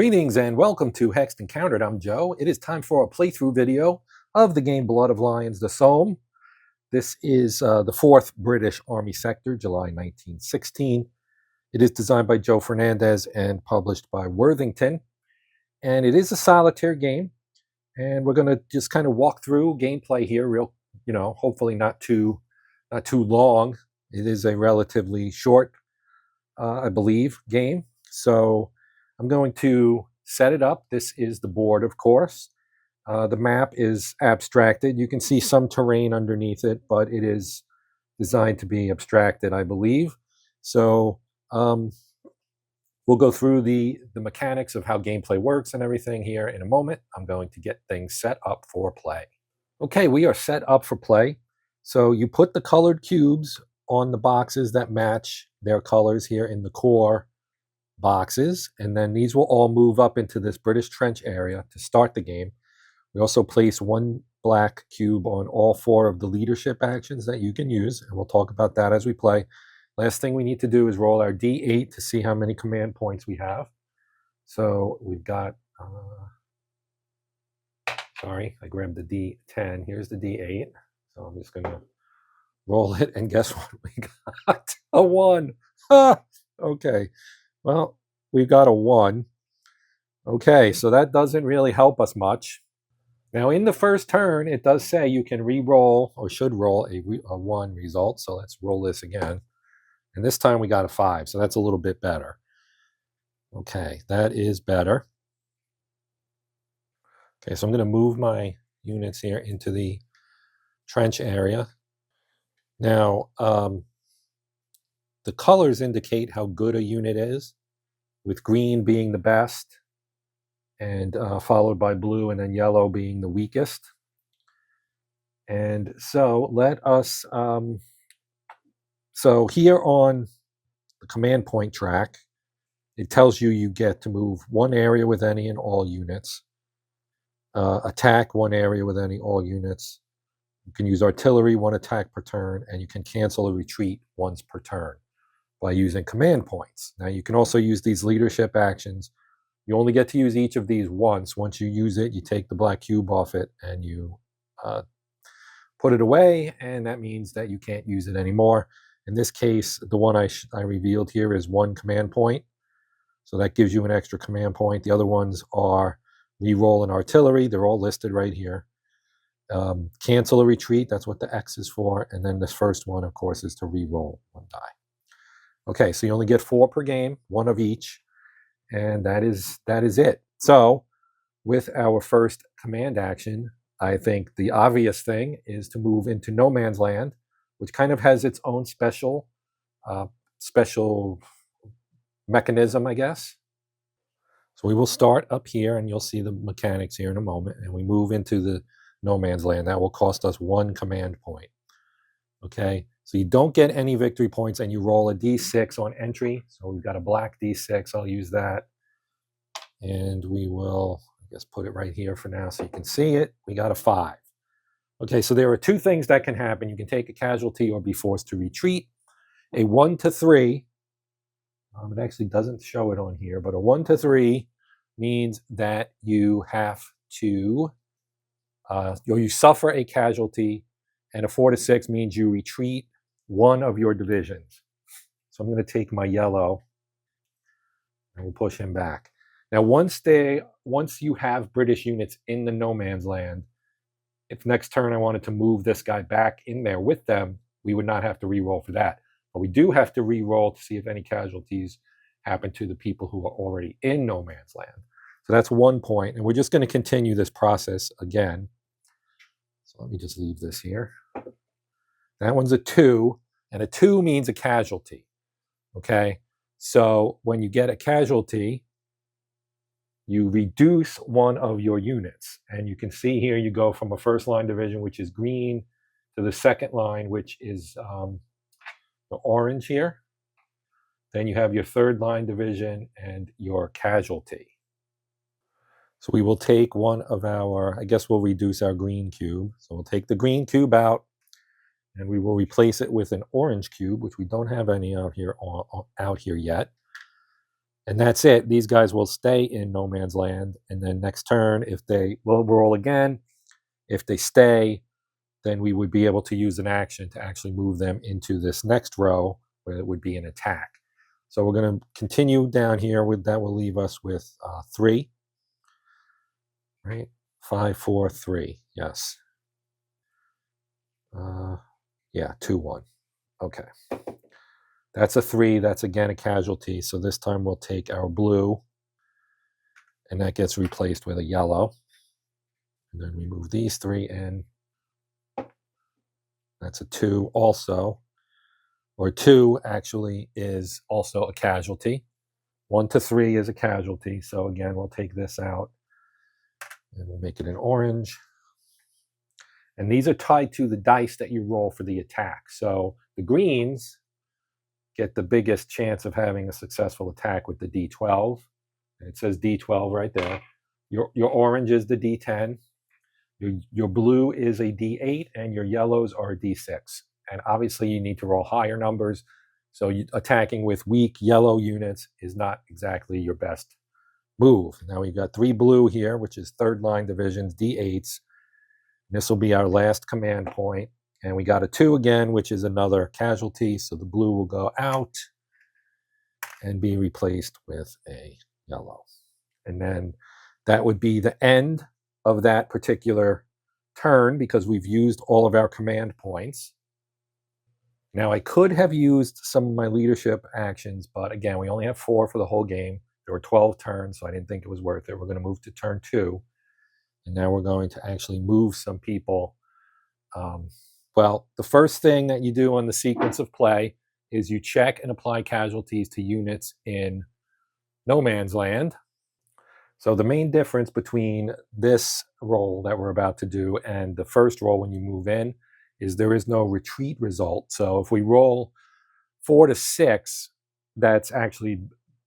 Greetings and welcome to Hexed Encountered. I'm Joe. It is time for a playthrough video of the game Blood of Lions, the Somme. This is the 4th British Army sector, July 1916. It is designed by Joe Fernandez and published by Worthington. And it is a solitaire game. And we're going to just kind of walk through gameplay here, hopefully not too long. It is a relatively short, I believe, game. So I'm going to set it up. This is the board, of course. The map is abstracted. You can see some terrain underneath it, but it is designed to be abstracted, I believe. So we'll go through the mechanics of how gameplay works and everything here in a moment. I'm going to get things set up for play. Okay, we are set up for play. So you put the colored cubes on the boxes that match their colors here in the core boxes, and then these will all move up into this British trench area to start the game. We also place one black cube on all 4 of the leadership actions that you can use, and we'll talk about that as we play. Last thing we need to do is roll our D8 to see how many command points we have. So we've got, sorry, I grabbed the D10. Here's the D8. So I'm just going to roll it, and guess what we got? A 1. Okay. Well, we've got a 1. Okay, so that doesn't really help us much. Now, in the first turn, it does say you can re-roll, or should roll, a 1 result. So let's roll this again. And this time we got a 5, so that's a little bit better. Okay, that is better. Okay, so I'm going to move my units here into the trench area. Now, the colors indicate how good a unit is, with green being the best, and followed by blue, and then yellow being the weakest. And so let us, so here on the command point track, it tells you get to move 1 area with any and all units, attack 1 area with any all units. You can use artillery 1 attack per turn, and you can cancel a retreat once per turn by using command points. Now you can also use these leadership actions. You only get to use each of these once. Once you use it, you take the black cube off it and you put it away, and that means that you can't use it anymore. In this case, the one I revealed here is 1 command point, so that gives you an extra command point. The other ones are re-roll and artillery. They're all listed right here. Cancel a retreat, that's what the X is for, and then this first one, of course, is to re-roll 1 die. Okay, so you only get 4 per game, 1 of each, and that is it. So with our first command action, I think the obvious thing is to move into no man's land, which kind of has its own special mechanism, I guess. So we will start up here, and you'll see the mechanics here in a moment, and we move into the no man's land. That will cost us 1 command point. Okay, so you don't get any victory points, and you roll a d6 on entry. So we've got a black d6. I'll use that, and we will, I guess, put it right here for now so you can see it. We got a 5. Okay, so there are 2 things that can happen. You can take a casualty or be forced to retreat. A 1 to 3, it actually doesn't show it on here, but a 1 to 3 means that you have to, you suffer a casualty, and a 4 to 6 means you retreat 1 of your divisions. So I'm going to take my yellow, and we'll push him back. Now, once you have British units in the no man's land, if next turn I wanted to move this guy back in there with them, we would not have to re-roll for that. But we do have to re-roll to see if any casualties happen to the people who are already in no man's land. So that's 1 point, and we're just going to continue this process again. So let me just leave this here. That one's a 2, and a 2 means a casualty. Okay, so when you get a casualty, you reduce 1 of your units, and you can see here you go from a first line division, which is green, to the second line, which is the orange here. Then you have your third line division and your casualty. So we will take one of our, I guess we'll reduce our green cube. So we'll take the green cube out, and we will replace it with an orange cube, which we don't have any out here yet. And that's it. These guys will stay in no man's land. And then next turn, if they will roll again, if they stay, then we would be able to use an action to actually move them into this next row where it would be an attack. So we're going to continue down here. That will leave us with 3. Right? 5, 4, 3. Yes. Yeah, 2, 1. Okay. That's a 3. That's again a casualty. So this time we'll take our blue, and that gets replaced with a yellow. And then we move these 3 in. That's a 2 also. Or 2 actually is also a casualty. 1 to 3 is a casualty. So again, we'll take this out and we'll make it an orange. And these are tied to the dice that you roll for the attack. So the greens get the biggest chance of having a successful attack with the D12. And it says D12 right there. Your orange is the D10. Your blue is a D8, and your yellows are a D6. And obviously you need to roll higher numbers. So attacking with weak yellow units is not exactly your best move. Now we've got 3 blue here, which is third line divisions, D8s. This will be our last command point. And we got a 2 again, which is another casualty. So the blue will go out and be replaced with a yellow. And then that would be the end of that particular turn because we've used all of our command points. Now I could have used some of my leadership actions, but again, we only have 4 for the whole game. There were 12 turns, so I didn't think it was worth it. We're going to move to turn 2. And now we're going to actually move some people. Well, the first thing that you do on the sequence of play is you check and apply casualties to units in no man's land. So the main difference between this roll that we're about to do and the first roll when you move in is there is no retreat result. So if we roll 4 to 6, that's actually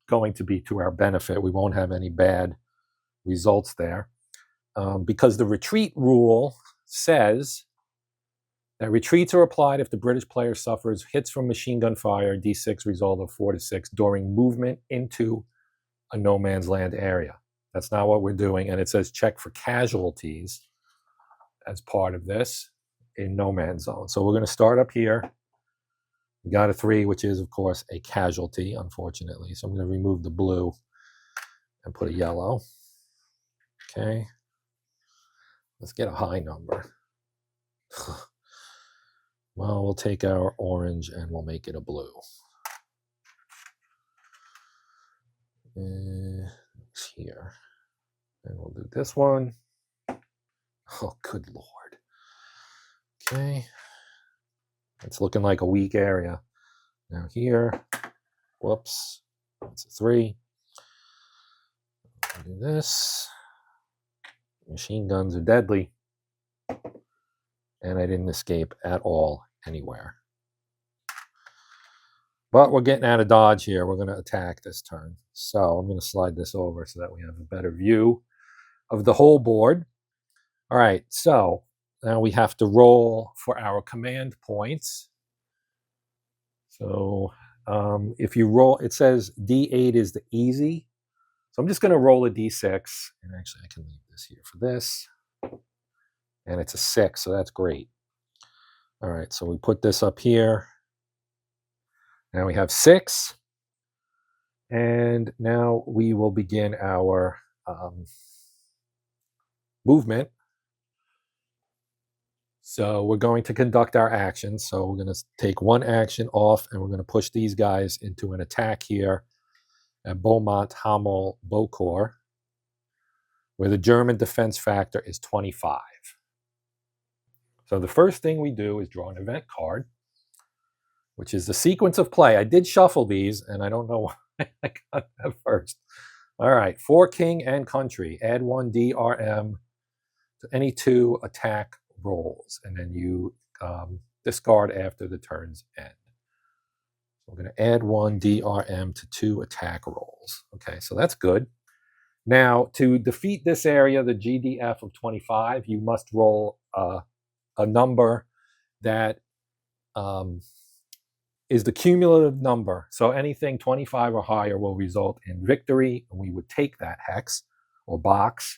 going to be to our benefit. We won't have any bad results there. Because the retreat rule says that retreats are applied if the British player suffers hits from machine gun fire, D6 result of 4 to 6 during movement into a no man's land area. That's not what we're doing. And it says check for casualties as part of this in no man's zone. So we're going to start up here. We got a 3, which is, of course, a casualty, unfortunately. So I'm going to remove the blue and put a yellow. Okay. Let's get a high number. Well, we'll take our orange and we'll make it a blue. It's here. And we'll do this one. Oh, good Lord. Okay. It's looking like a weak area. Now here, whoops, that's a 3. I'll do this. Machine guns are deadly. And I didn't escape at all anywhere. But we're getting out of dodge here. We're going to attack this turn. So I'm going to slide this over so that we have a better view of the whole board. All right, so now we have to roll for our command points. So if you roll, it says D8 is the easy. So I'm just going to roll a D6. And actually, I can leave this here for this. And it's a 6, so that's great. All right, so we put this up here. Now we have 6. And now we will begin our movement. So we're going to conduct our actions. So we're going to take one action off, and we're going to push these guys into an attack here at Beaumont, Hamel, Beaucourt, where the German defense factor is 25. So the first thing we do is draw an event card, which is the sequence of play. I did shuffle these, and I don't know why I got that first. All right, for king and country, add 1 DRM to any 2 attack rolls, and then you discard after the turns end. So we're going to add 1 DRM to 2 attack rolls. Okay, so that's good. Now, to defeat this area, the GDF of 25, you must roll a number that is the cumulative number. So anything 25 or higher will result in victory, and we would take that hex or box.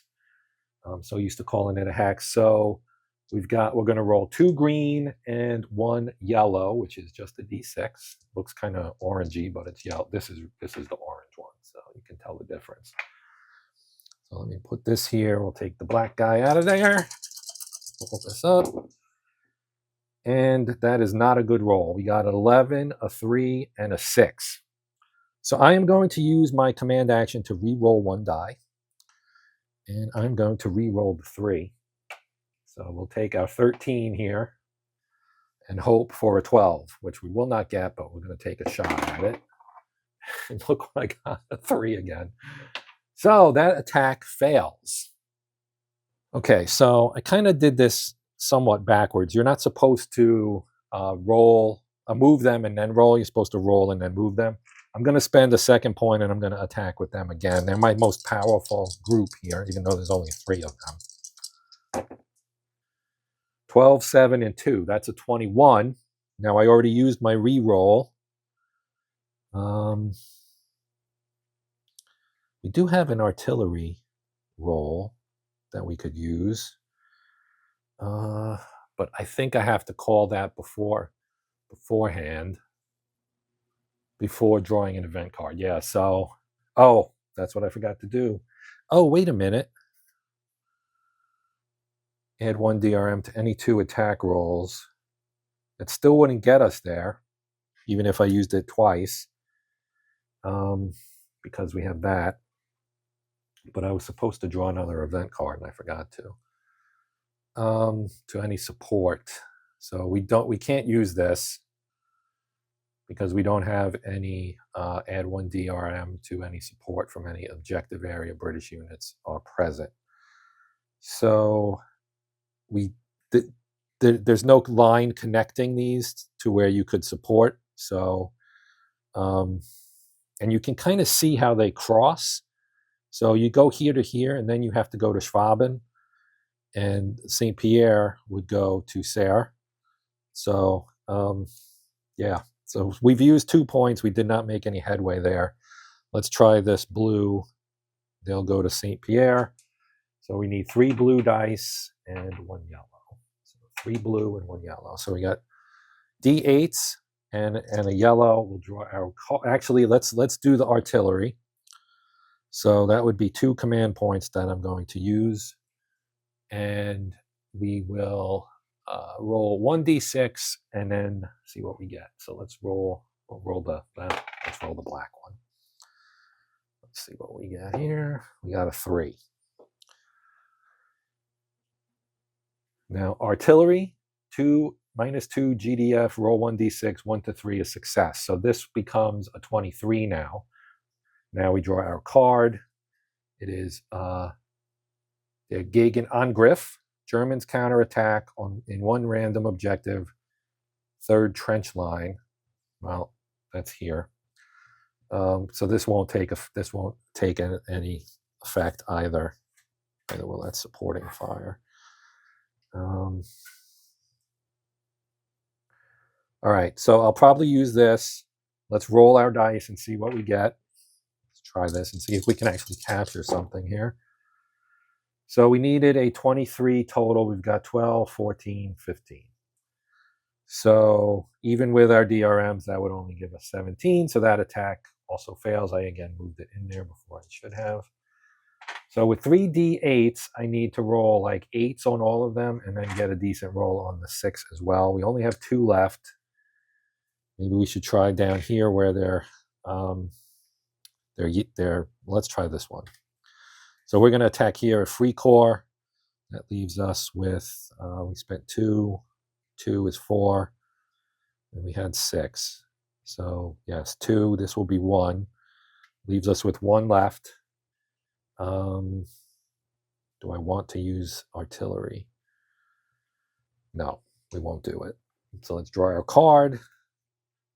So used to calling it a hex. So we're going to roll 2 green and 1 yellow, which is just a d6. Looks kind of orangey, but it's yellow. This is the orange one, so you can tell the difference. So let me put this here. We'll take the black guy out of there. Pull this up. And that is not a good roll. We got an 11, a 3, and a 6. So I am going to use my command action to re-roll 1 die. And I'm going to re-roll the 3. So we'll take our 13 here and hope for a 12, which we will not get, but we're going to take a shot at it. And look what I got, a 3 again. So that attack fails. Okay, so I kind of did this somewhat backwards. You're not supposed to move them and then roll. You're supposed to roll and then move them. I'm going to spend a second point and I'm going to attack with them again. They're my most powerful group here, even though there's only 3 of them. 12, 7, and 2. That's a 21. Now I already used my re-roll. We do have an artillery roll that we could use. But I think I have to call that beforehand, before drawing an event card. Yeah, so, oh, that's what I forgot to do. Oh, wait a minute. Add 1 DRM to any 2 attack rolls. It still wouldn't get us there, even if I used it twice, because we have that. But I was supposed to draw another event card, and I forgot to. To any support. So we can't use this because we don't have any add 1 DRM to any support from any objective area British units are present. So there's no line connecting these to where you could support. So, and you can kind of see how they cross. So you go here to here, and then you have to go to Schwaben, and St. Pierre would go to Serre. So, yeah. So we've used 2 points. We did not make any headway there. Let's try this blue. They'll go to St. Pierre. So we need 3 blue dice and 1 yellow. So 3 blue and 1 yellow. So we got D8s and a yellow. We'll draw our actually let's do the artillery. So that would be 2 command points that I'm going to use. And we will roll 1d6 and then see what we get. So let's roll. We'll roll let's roll the black one. Let's see what we got here. We got a 3. Now artillery, -2 GDF. Roll 1d6. 1 to 3 is success. So this becomes a 23 now. Now we draw our card. It is der Gegenangriff. Germans counterattack in 1 random objective, 3rd trench line. Well, that's here. So this won't take any effect either. Either will that supporting fire. All right, so I'll probably use this. Let's roll our dice and see what we get. Let's try this and see if we can actually capture something here. So we needed a 23 total. We've got 12, 14, 15. So even with our DRMs, that would only give us 17. So that attack also fails. I again moved it in there before I should have. So with 3 D8s, I need to roll like 8s on all of them and then get a decent roll on the 6 as well. We only have 2 left. Maybe we should try down here where they're let's try this one. So we're going to attack here at free corps. That leaves us with, we spent 2. 2 is 4. And we had 6. So yes, 2. This will be 1. Leaves us with 1 left. Do I want to use artillery? No, we won't do it. So let's draw our card.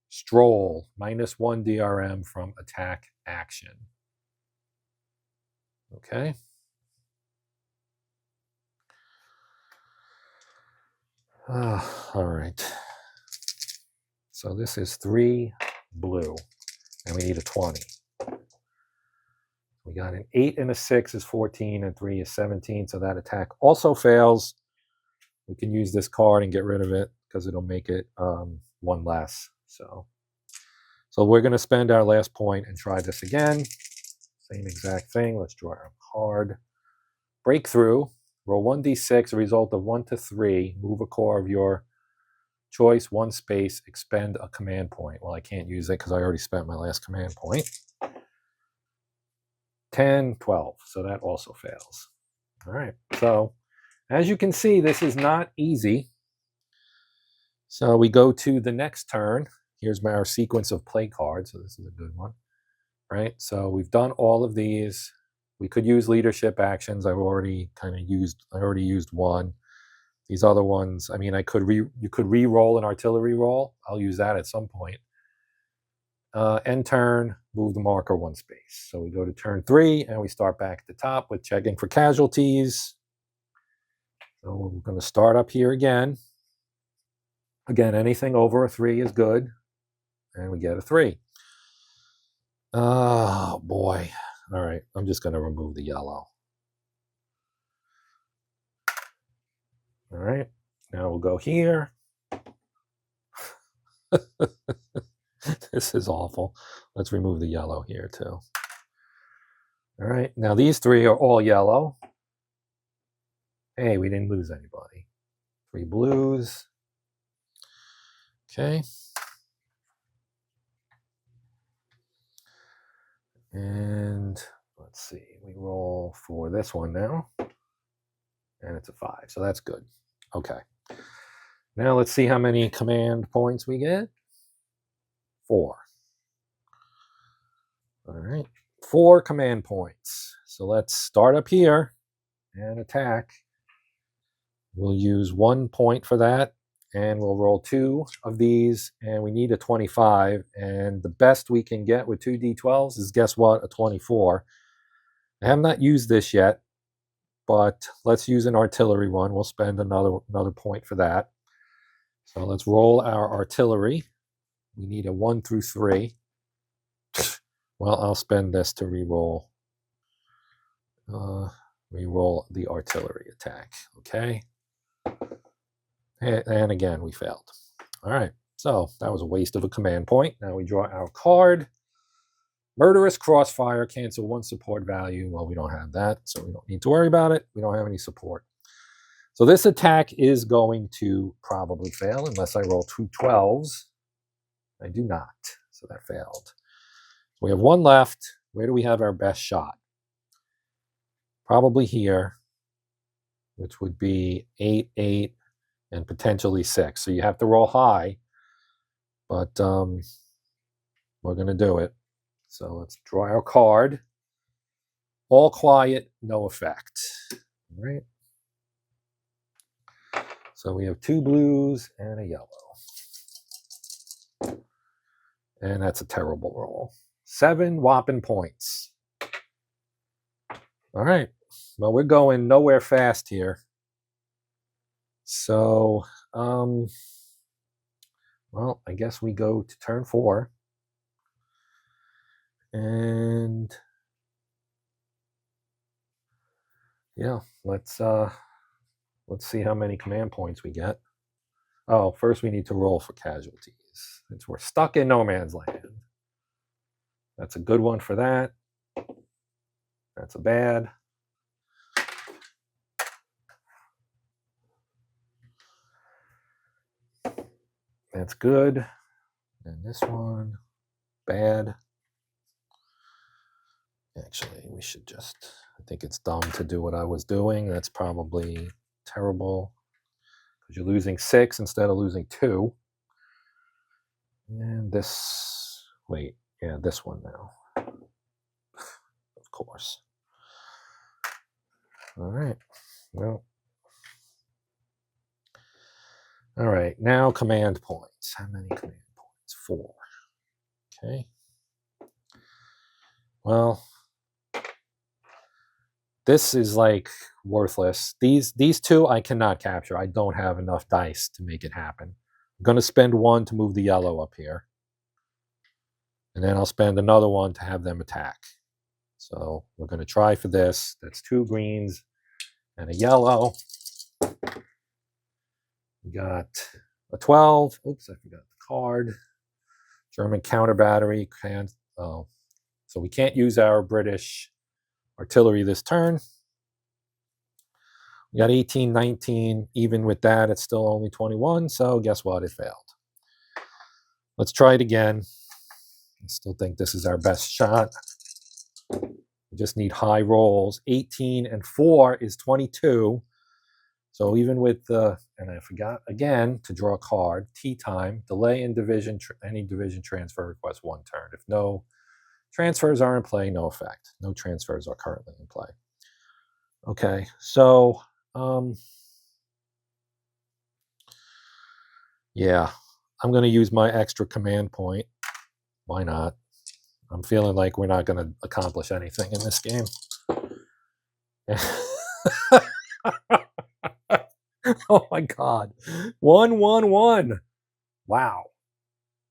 Stroll, -1 DRM from attack action. Okay. All right. So this is 3 blue, and we need a 20. We got an 8 and a 6 is 14, and 3 is 17, so that attack also fails. We can use this card and get rid of it because it'll make it 1 less. So we're going to spend our last point and try this again. Same exact thing. Let's draw our card. Breakthrough. Roll 1d6, a result of 1 to 3. Move a core of your choice, 1 space, expend a command point. Well, I can't use it because I already spent my last command point. 10, 12. So that also fails. All right. So as you can see, this is not easy. So we go to the next turn. Here's our sequence of play cards. So this is a good one, right? So we've done all of these. We could use leadership actions. I already used one. These other ones, I mean, you could re-roll an artillery roll. I'll use that at some point. End turn, move the marker 1 space. So we go to turn 3 and we start back at the top with checking for casualties. So we're going to start up here again. Again, anything over a 3 is good. And we get a 3. Oh, boy. All right, I'm just going to remove the yellow. All right, now we'll go here. This is awful. Let's remove the yellow here too. All right, now these 3 are all yellow. Hey, we didn't lose anybody. 3 blues. Okay. And let's see, we roll for this one now. And it's a 5, so that's good. Okay. Now let's see how many command points we get. 4. All right, 4 command points. So let's start up here and attack. We'll use 1 point for that, and we'll roll 2 of these, and we need a 25, and the best we can get with 2 d12s is, guess what, a 24. I have not used this yet, but let's use an artillery one. We'll spend another point for that. So let's roll our artillery. We need a 1 through 3. Well, I'll spend this to re-roll the artillery attack. Okay. And again, we failed. All right. So that was a waste of a command point. Now we draw our card. Murderous Crossfire, cancel 1 support value. Well, we don't have that, so we don't need to worry about it. We don't have any support. So this attack is going to probably fail unless I roll 2 12s. I do not, so that failed. We have 1 left. Where do we have our best shot? Probably here, which would be 8, 8, and potentially 6. So you have to roll high, but we're going to do it. So let's draw our card. All quiet, no effect. All right. So we have 2 blues and a yellow. And that's a terrible roll. 7 whopping points. All right. Well, we're going nowhere fast here. So, well, I guess we go to turn 4. And yeah, let's see how many command points we get. Oh, first we need to roll for casualties, since we're stuck in no man's land. That's a good one for that. That's a bad. That's good. And this one, bad. Actually, we should just, I think it's dumb to do what I was doing. That's probably terrible, because you're losing 6 instead of losing 2. And this, wait, yeah, this one now. Of course. All right. Well. All right, now command points. How many command points? 4. Okay. Well, this is like worthless. These 2 I cannot capture. I don't have enough dice to make it happen. I'm going to spend one to move the yellow up here. And then I'll spend another one to have them attack. So we're going to try for this. That's 2 greens and a yellow. We got a 12. Oops, I forgot the card. German counter battery. So we can't use our British artillery this turn. We got 18, 19. Even with that, it's still only 21. So guess what? It failed. Let's try it again. I still think this is our best shot. We just need high rolls. 18 and 4 is 22. So even with and I forgot again to draw a card, tea time, delay in division, any division transfer request 1 turn. If no transfers are in play, no effect. No transfers are currently in play. Okay, so yeah, I'm going to use my extra command point. Why not? I'm feeling like we're not going to accomplish anything in this game. Oh my God. 1, 1, 1. Wow.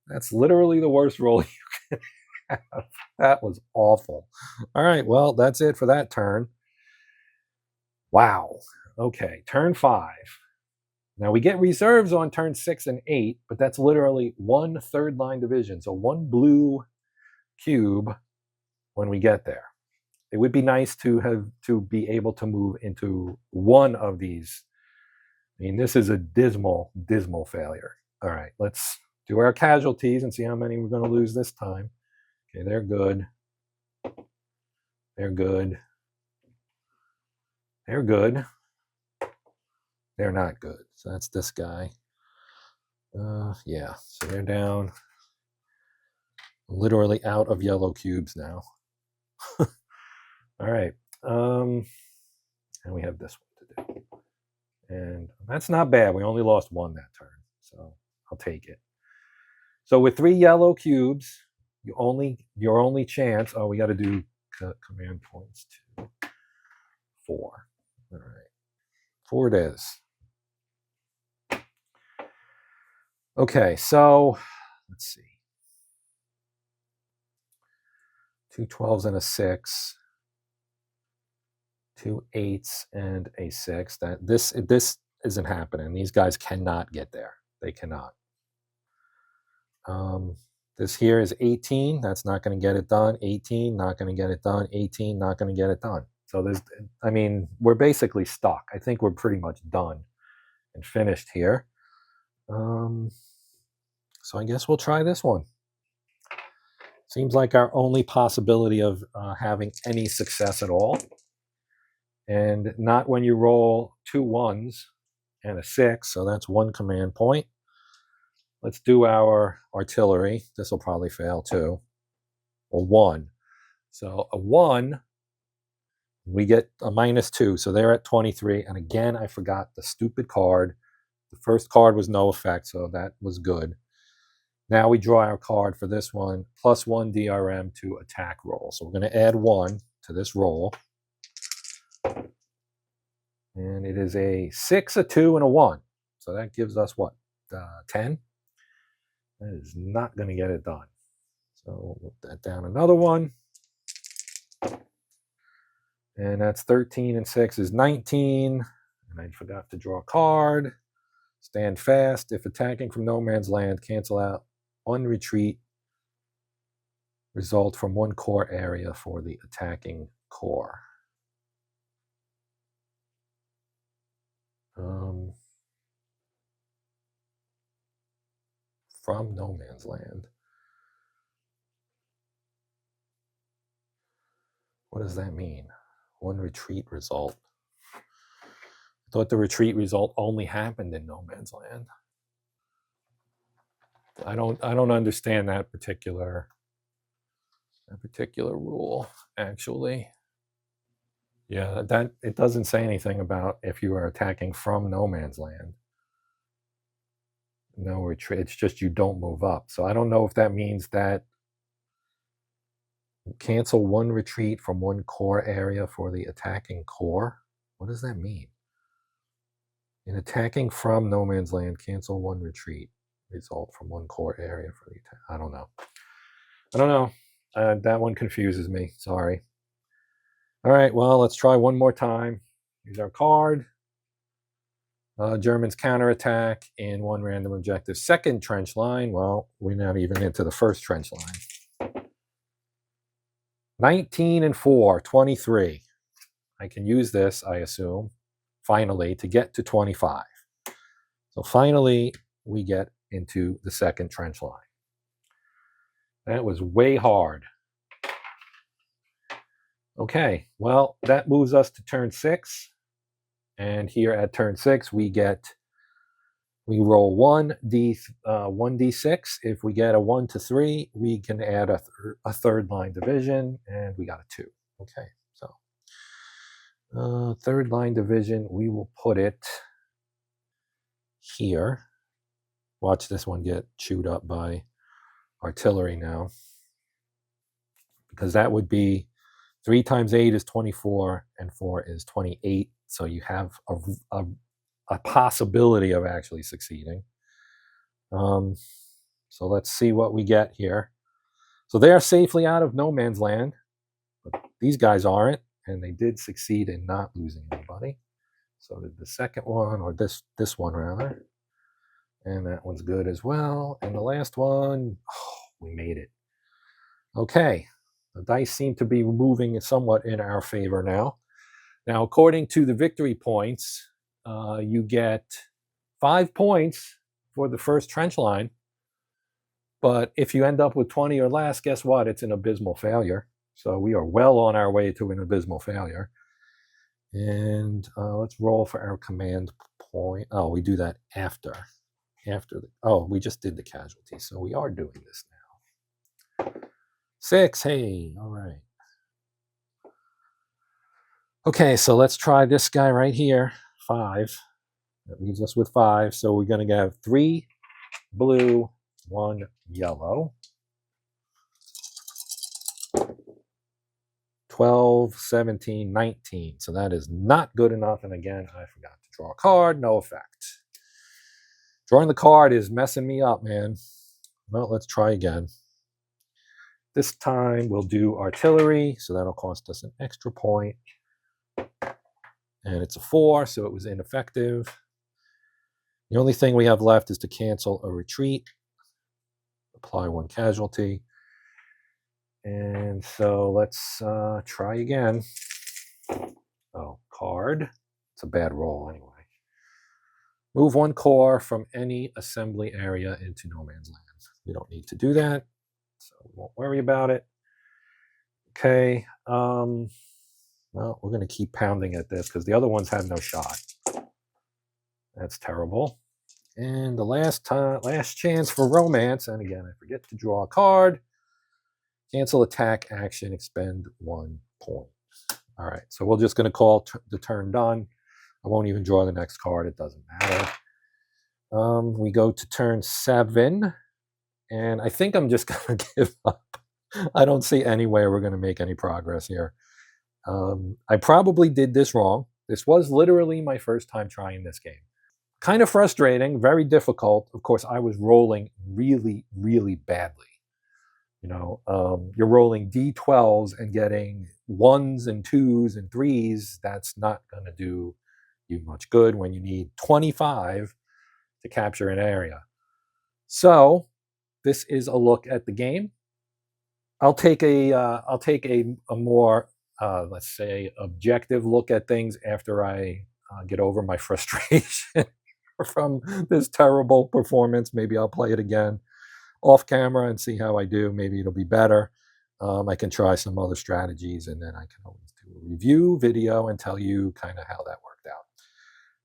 That's literally the worst roll you can have. That was awful. All right, well, that's it for that turn. Wow. Okay, turn 5. Now we get reserves on turn 6 and 8, but that's literally 1 third line division. So 1 blue cube when we get there. It would be nice to be able to move into one of these. I mean, this is a dismal, dismal failure. All right, let's do our casualties and see how many we're going to lose this time. Okay, they're good. They're good. They're good. They're not good. So that's this guy. Yeah, so they're down. Literally out of yellow cubes now. All right. And we have this one to do. And that's not bad. We only lost 1 that turn. So I'll take it. So with 3 yellow cubes, your only chance. Oh, we got to do command points 2, 4. All right. 4 it is. Okay, so let's see. 2 12s and a 6. 2 8s and a 6. That this isn't happening. These guys cannot get there. They cannot. This here is 18. That's not going to get it done. 18, not going to get it done. 18, not going to get it done. So I mean, we're basically stuck. I think we're pretty much done and finished here. So I guess we'll try this one. Seems like our only possibility of having any success at all. And not when you roll 2 1s and a 6. So that's 1 command point. Let's do our artillery. This will probably fail too. A 1. So a 1, we get a -2. So they're at 23. And again, I forgot the stupid card. The first card was no effect, so that was good. Now we draw our card for this one, +1 DRM to attack roll. So we're going to add 1 to this roll. And it is a 6, a 2, and a 1. So that gives us what? 10? That is not going to get it done. So we'll put that down another one. And that's 13 and 6 is 19. And I forgot to draw a card. Stand fast. If attacking from no man's land, cancel out 1 retreat. Result from 1 core area for the attacking core. From no man's land. What does that mean? 1 retreat result. I thought the retreat result only happened in no man's land. I don't understand that particular rule, actually. Yeah, that it doesn't say anything about if you are attacking from no man's land. No retreat. It's just you don't move up. So I don't know if that means that cancel 1 retreat from 1 core area for the attacking core. What does that mean? In attacking from no man's land, cancel 1 retreat. result from one core area for the attack. I don't know. That one confuses me. Sorry. All right, well, let's try one more time. Here's our card. Germans counterattack in one random objective. Second trench line. Well, we're not even into the first trench line. 19 and 4, 23. I can use this, I assume, finally, to get to 25. So finally, we get into the second trench line. That was way hard. Okay, well, that moves us to turn 6. And here at turn 6, we roll 1d6. If we get a 1 to 3, we can add a third line division, and we got a 2. Okay, so third line division, we will put it here. Watch this one get chewed up by artillery now, because that would be 3 times 8 is 24, and 4 is 28. So you have a possibility of actually succeeding. So let's see what we get here. So they are safely out of no man's land, but these guys aren't, and they did succeed in not losing anybody. So did the second one, or this one rather. And that one's good as well. And the last one, we made it. Okay, the dice seem to be moving somewhat in our favor now. Now, according to the victory points, you get 5 points for the first trench line. But if you end up with 20 or less, guess what? It's an abysmal failure. So we are well on our way to an abysmal failure. And let's roll for our command point. Oh, we do that after. We just did the casualties. So we are doing this now. 6, hey, all right. Okay, so let's try this guy right here, 5. That leaves us with 5. So we're going to have 3 blue, 1 yellow. 12, 17, 19. So that is not good enough. And again, I forgot to draw a card. No effect. Drawing the card is messing me up, man. Well, let's try again. This time we'll do artillery. So that'll cost us an extra point. And it's a 4, so it was ineffective. The only thing we have left is to cancel a retreat. Apply 1 casualty. And so let's try again. Oh, card. It's a bad roll anyway. Move 1 corps from any assembly area into no man's land. We don't need to do that, so we won't worry about it. Okay. Well, we're going to keep pounding at this because the other ones have no shot. That's terrible. And the last chance for romance. And again, I forget to draw a card. Cancel attack action, expend 1 point. All right, so we're just going to call the turn done. I won't even draw the next card. It doesn't matter. We go to turn 7. And I think I'm just going to give up. I don't see any way we're going to make any progress here. I probably did this wrong. This was literally my first time trying this game. Kind of frustrating, very difficult. Of course, I was rolling really, really badly. You know, you're rolling D12s and getting 1s and 2s and 3s. That's not going to do you much good when you need 25 to capture an area. So this is a look at the game. I'll take a more let's say objective look at things after I get over my frustration from this terrible performance. Maybe I'll play it again off camera and see how I do. Maybe it'll be better. I can try some other strategies, and then I can always do a review video and tell you kind of how that worked out.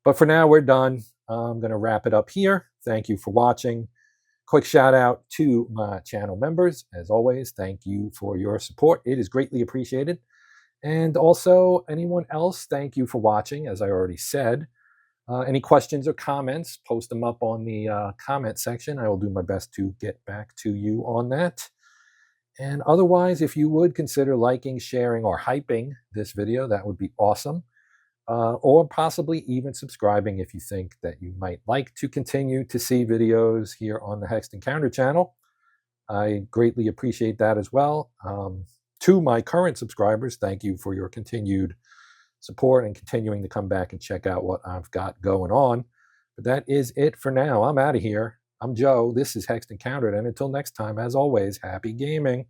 But for now, we're done. I'm going to wrap it up here. Thank you for watching. Quick shout out to my channel members. As always, thank you for your support. It is greatly appreciated. And also, anyone else, thank you for watching, as I already said. Any questions or comments, post them up on the comment section. I will do my best to get back to you on that. And otherwise, if you would consider liking, sharing, or hyping this video, that would be awesome. or possibly even subscribing if you think that you might like to continue to see videos here on the Hexed Encounter channel. I greatly appreciate that as well. To my current subscribers, thank you for your continued support and continuing to come back and check out what I've got going on. But that is it for now. I'm out of here. I'm Joe. This is Hexed Encountered, and until next time, as always, happy gaming.